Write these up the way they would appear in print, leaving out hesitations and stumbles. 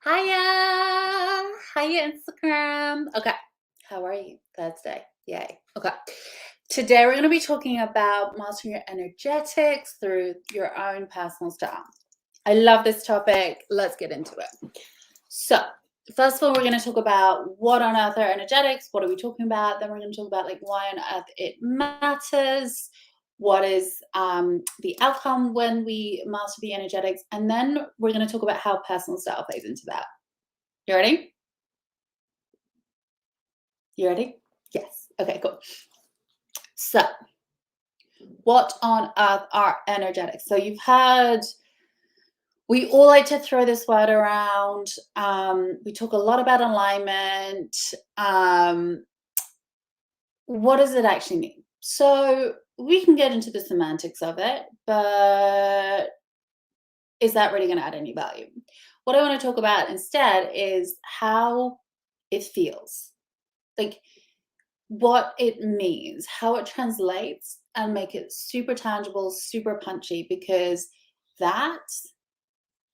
Hiya! Hiya, Instagram. Okay, how are you? Thursday. Yay. Okay. Today we're going to be talking about mastering your energetics through your own personal style. I love this topic. Let's get into it. So, first of all, we're going to talk about what on earth are energetics, what are we talking about? Then we're going to talk about why on earth it matters, what is the outcome when we master the energetics, and then we're going to talk about how personal style plays into that. You ready? You ready? Yes. Okay, cool. So, what on earth are energetics? So, we all like to throw this word around. We talk a lot about alignment. What does it actually mean? So, we can get into the semantics of it, but is that really going to add any value? What I want to talk about instead is how it feels. Like, what it means, how it translates, and make it super tangible, super punchy, because that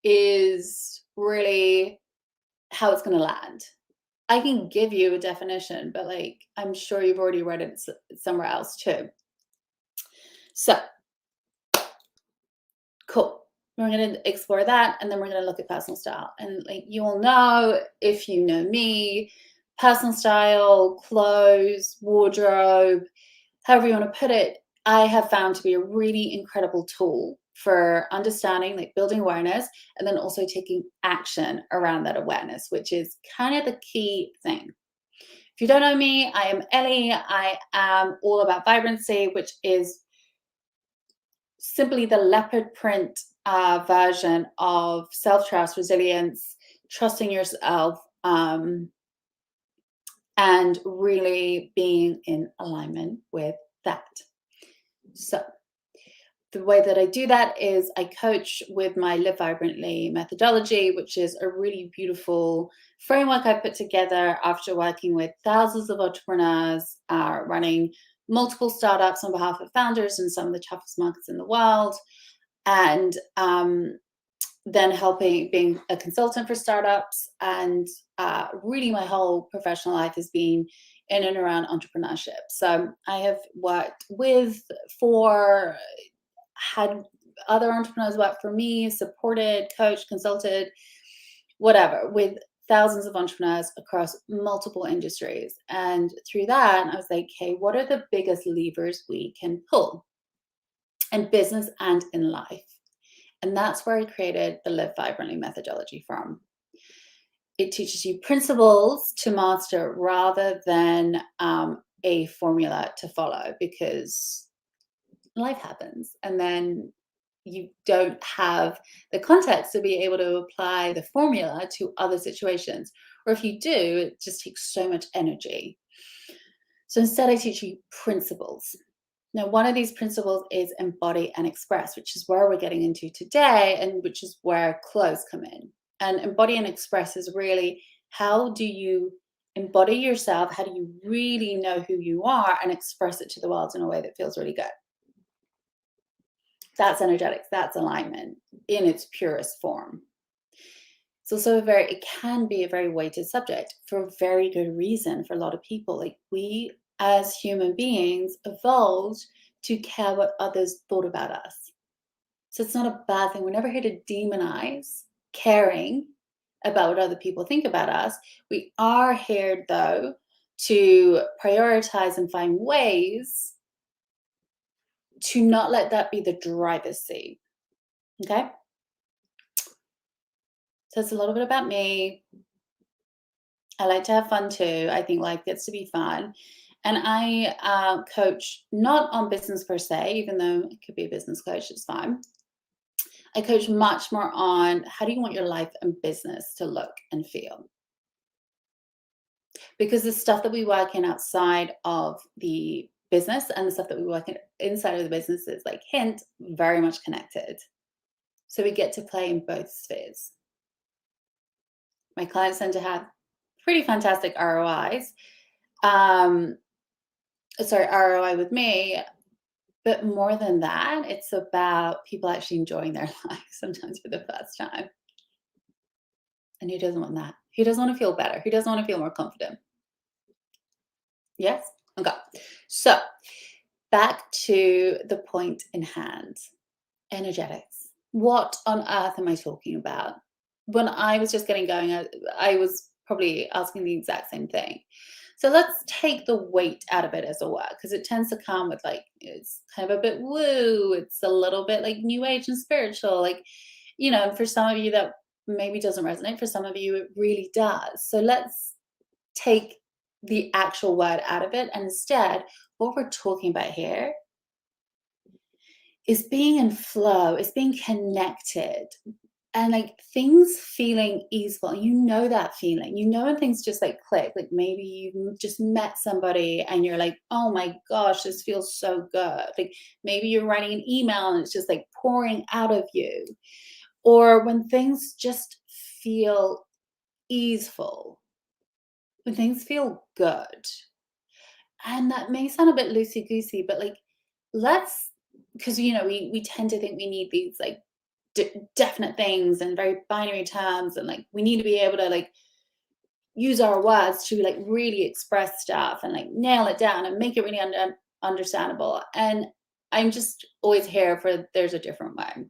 is really how it's going to land. I can give you a definition, but I'm sure you've already read it somewhere else too. So, cool. We're going to explore that, and then we're going to look at personal style. And you all know, if you know me, personal style, clothes, wardrobe, however you want to put it, I have found to be a really incredible tool for understanding, building awareness, and then also taking action around that awareness, which is kind of the key thing. If you don't know me, I am Ellie. I am all about vibrancy, which is simply the leopard print version of self-trust, resilience, trusting yourself, and really being in alignment with that. So the way that I do that is I coach with my Live Vibrantly methodology, which is a really beautiful framework I put together after working with thousands of entrepreneurs, running multiple startups on behalf of founders in some of the toughest markets in the world, and then helping being a consultant for startups. And really my whole professional life has been in and around entrepreneurship. So I have worked with, for, had other entrepreneurs work for me, supported, coached, consulted, whatever, with thousands of entrepreneurs across multiple industries. And through that, I was like, hey, what are the biggest levers we can pull in business and in life? And that's where I created the Live Vibrantly methodology from. It teaches you principles to master rather than a formula to follow, because life happens and then you don't have the context to be able to apply the formula to other situations. Or if you do, it just takes so much energy. So instead, I teach you principles. Now, one of these principles is embody and express, which is where we're getting into today, and which is where clothes come in. And embody and express is really, how do you embody yourself? How do you really know who you are and express it to the world in a way that feels really good? That's energetics. That's alignment in its purest form. It's also it can be a very weighted subject for very good reason for a lot of people. We as human beings evolved to care what others thought about us. So it's not a bad thing. We're never here to demonize caring about what other people think about us. We are here, though, to prioritize and find ways to not let that be the driver's seat. Okay? So it's a little bit about me. I like to have fun too. I think life gets to be fun. And I coach not on business per se, even though it could be a business coach, it's fine. I coach much more on how do you want your life and business to look and feel? Because the stuff that we work in outside of the business and the stuff that we work in inside of the business is, hint, very much connected. So we get to play in both spheres. My clients tend to have pretty fantastic ROIs. ROI with me. But more than that, it's about people actually enjoying their life sometimes for the first time. And who doesn't want that? Who doesn't want to feel better? Who doesn't want to feel more confident? Yes? Okay. So back to the point in hand, energetics. What on earth am I talking about? When I was just getting going, I was probably asking the exact same thing. So let's take the weight out of it as a word, because it tends to come with like, it's kind of a bit woo, it's a little bit like new age and spiritual. Like, for some of you that maybe doesn't resonate, for some of you it really does. So let's take the actual word out of it. And instead, what we're talking about here is being in flow, is being connected, and like things feeling easeful. You know that feeling. You know when things just like click. Like maybe you just met somebody and you're like, oh my gosh, this feels so good. Like maybe you're writing an email and it's just like pouring out of you. Or when things just feel easeful, when things feel good. And that may sound a bit loosey goosey, but like let's, because we tend to think we need these like definite things and very binary terms, and like we need to be able to like use our words to like really express stuff and like nail it down and make it really understandable. And I'm just always here for there's a different way.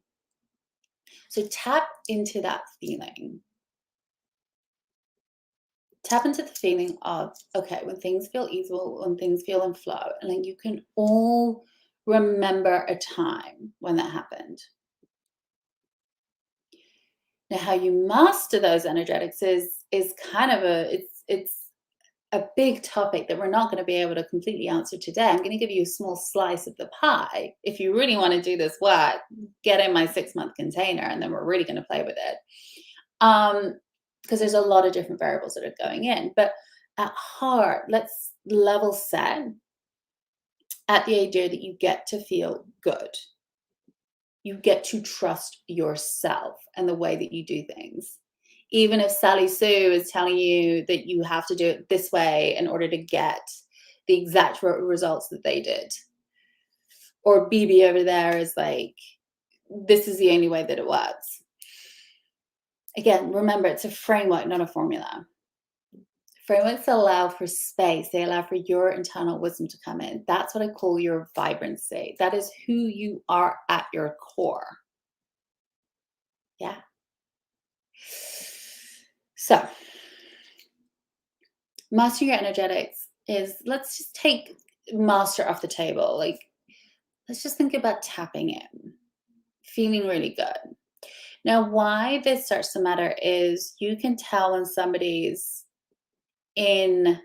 So tap into that feeling. Tap into the feeling of, okay, when things feel easeful, when things feel in flow, and like you can all remember a time when that happened. Now, how you master those energetics is kind of it's a big topic that we're not going to be able to completely answer today. I'm going to give you a small slice of the pie. If you really want to do this work, get in my 6-month container, and then we're really going to play with it. Because there's a lot of different variables that are going in. But at heart, let's level set at the idea that you get to feel good. You get to trust yourself and the way that you do things. Even if Sally Sue is telling you that you have to do it this way in order to get the exact results that they did. Or BB over there is like, this is the only way that it works. Again, remember, it's a framework, not a formula. Frameworks allow for space. They allow for your internal wisdom to come in. That's what I call your vibrancy. That is who you are at your core. Yeah. So, master your energetics is, let's just take master off the table. Like, let's just think about tapping in, feeling really good. Now, why this starts to matter is you can tell when somebody's in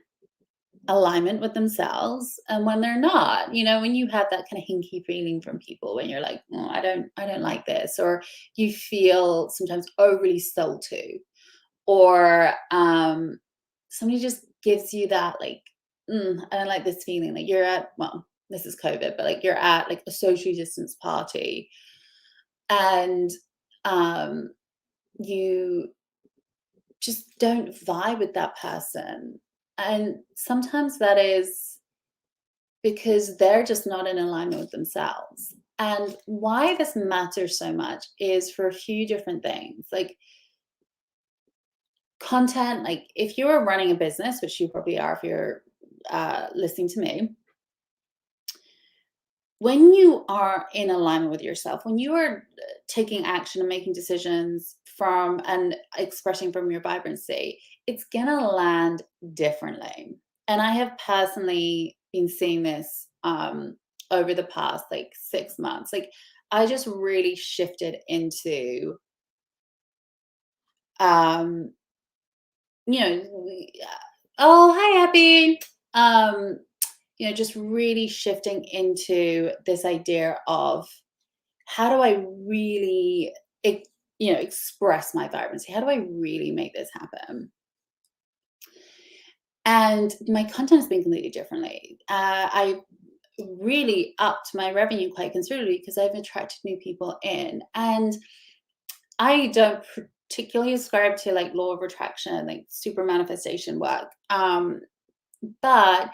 alignment with themselves and when they're not. When you have that kind of hinky feeling from people, when you're like, oh, I don't like this, or you feel sometimes overly sold to, or somebody just gives you that like, I don't like this feeling. Like you're at, well, this is COVID, but like you're at like a social distance party, and you just don't vibe with that person. And sometimes that is because they're just not in alignment with themselves. And why this matters so much is for a few different things. Like content, like if you're running a business, which you probably are if you're listening to me, when you are in alignment with yourself, when you are taking action and making decisions from and expressing from your vibrancy, it's gonna land differently. And I have personally been seeing this over the past like 6 months. Like I just really shifted into um, oh hi Abby. Um, just really shifting into this idea of how do I really, express my vibrancy? How do I really make this happen? And my content has been completely differently. I really upped my revenue quite considerably because I've attracted new people in. And I don't particularly ascribe to like law of attraction, like super manifestation work. But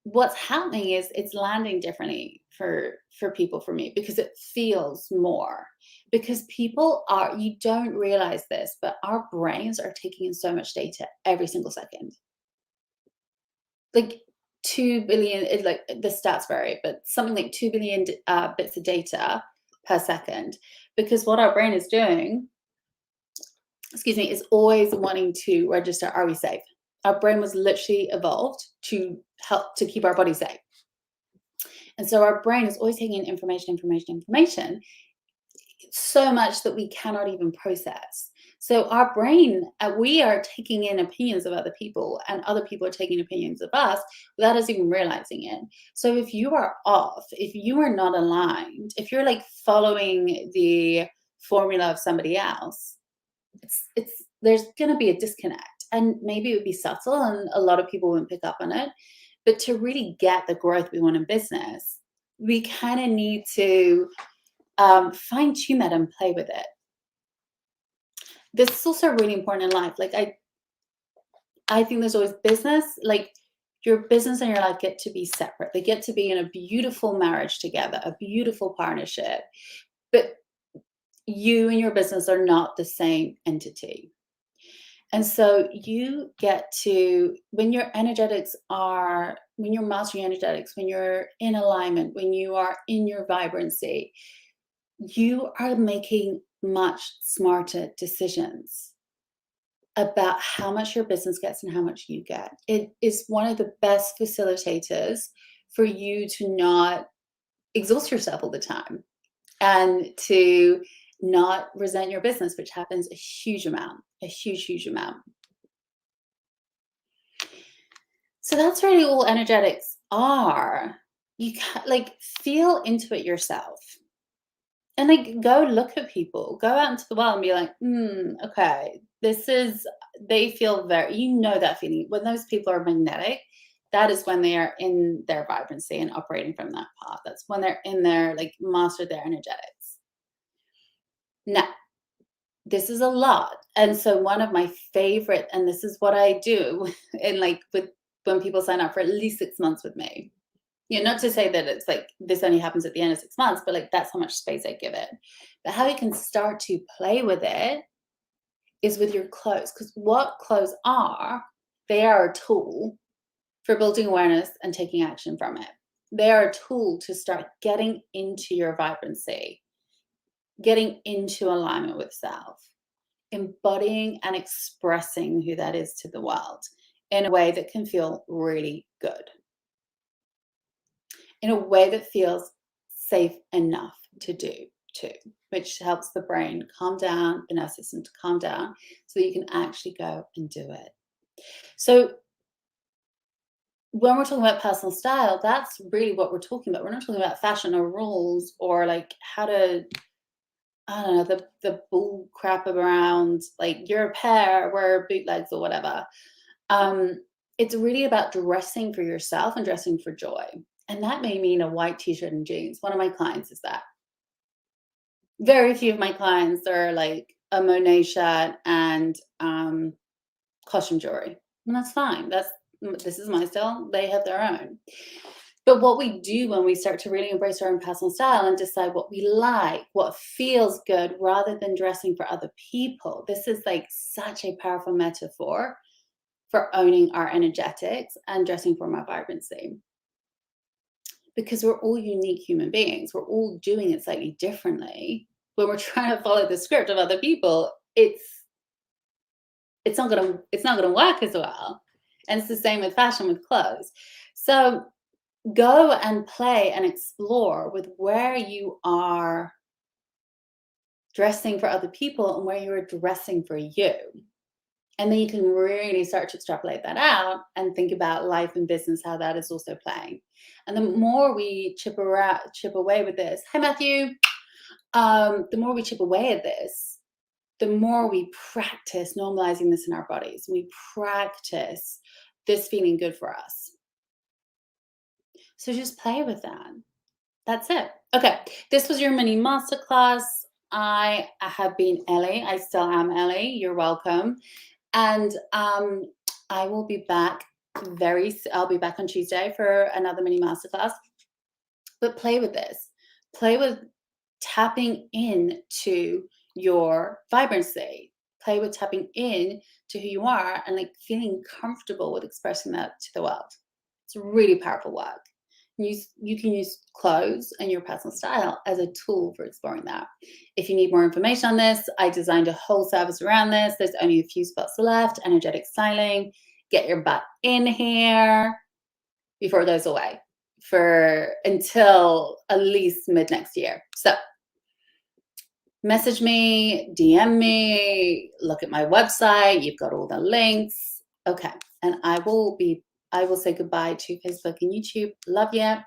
what's happening is it's landing differently for people, for me, because it feels more, because you don't realize this, but our brains are taking in so much data every single second. Like 2 billion, like the stats vary, but something like 2 billion bits of data per second. Because what our brain is doing, excuse me, is always wanting to register, are we safe? Our brain was literally evolved to help to keep our body safe. And so our brain is always taking in information, so much that we cannot even process. So our brain, we are taking in opinions of other people, and other people are taking opinions of us without us even realizing it. So if you are off, if you are not aligned, if you're like following the formula of somebody else, it's there's going to be a disconnect, and maybe it would be subtle, and a lot of people wouldn't pick up on it. But to really get the growth we want in business, we kind of need to fine tune that and play with it. This is also really important in life. Like I think there's always business, like your business and your life get to be separate. They get to be in a beautiful marriage together, a beautiful partnership. But you and your business are not the same entity. And so you get to, when your energetics are, when you're mastering energetics, when you're in alignment, when you are in your vibrancy, you are making much smarter decisions about how much your business gets and how much you get. It is one of the best facilitators for you to not exhaust yourself all the time and to not resent your business, which happens a huge amount, a huge amount. So that's really all energetics are. You can like feel into it yourself. And like go look at people, go out into the world and be like, okay, they feel very, you know, that feeling. When those people are magnetic, that is when they are in their vibrancy and operating from that path. That's when they're in their, like, master their energetics. Now, this is a lot. And so one of my favorite, and this is what I do in like with when people sign up for at least 6 months with me. Not to say that it's like this only happens at the end of 6 months, but like that's how much space I give it. But how you can start to play with it is with your clothes, because what clothes are, they are a tool for building awareness and taking action from it. They are a tool to start getting into your vibrancy, getting into alignment with self, embodying and expressing who that is to the world in a way that can feel really good, in a way that feels safe enough to do too, which helps the brain calm down, the nervous system to calm down, so that you can actually go and do it. So when we're talking about personal style, that's really what we're talking about. We're not talking about fashion or rules or like how to, I don't know, the bull crap around like you're a pair, wear bootlegs or whatever. It's really about dressing for yourself and dressing for joy. And that may mean a white t-shirt and jeans. One of my clients is that. Very few of my clients are like a Monet shirt and costume jewelry. And that's fine. This is my style. They have their own. But what we do when we start to really embrace our own personal style and decide what we like, what feels good, rather than dressing for other people, this is like such a powerful metaphor for owning our energetics and dressing for our vibrancy. Because we're all unique human beings. We're all doing it slightly differently. When we're trying to follow the script of other people, it's not gonna work as well. And it's the same with fashion, with clothes. So go and play and explore with where you are dressing for other people and where you're dressing for you. And then you can really start to extrapolate that out and think about life and business, how that is also playing. And the more we chip away with this, hi Matthew, the more we chip away at this, the more we practice normalizing this in our bodies. We practice this feeling good for us. So just play with that. That's it. Okay, this was your mini masterclass. I have been Ellie. I still am Ellie. You're welcome. And I will be back I'll be back on Tuesday for another mini masterclass. But play with this. Play with tapping into your vibrancy. Play with tapping in to who you are and like feeling comfortable with expressing that to the world. It's really powerful work. You can use clothes and your personal style as a tool for exploring that. If you need more information on this, I designed a whole service around this. There's only a few spots left. Energetic styling. Get your butt in here before it goes away for until at least mid next year. So message me, DM me, look at my website. You've got all the links. Okay. And I will say goodbye to Facebook and YouTube. Love ya.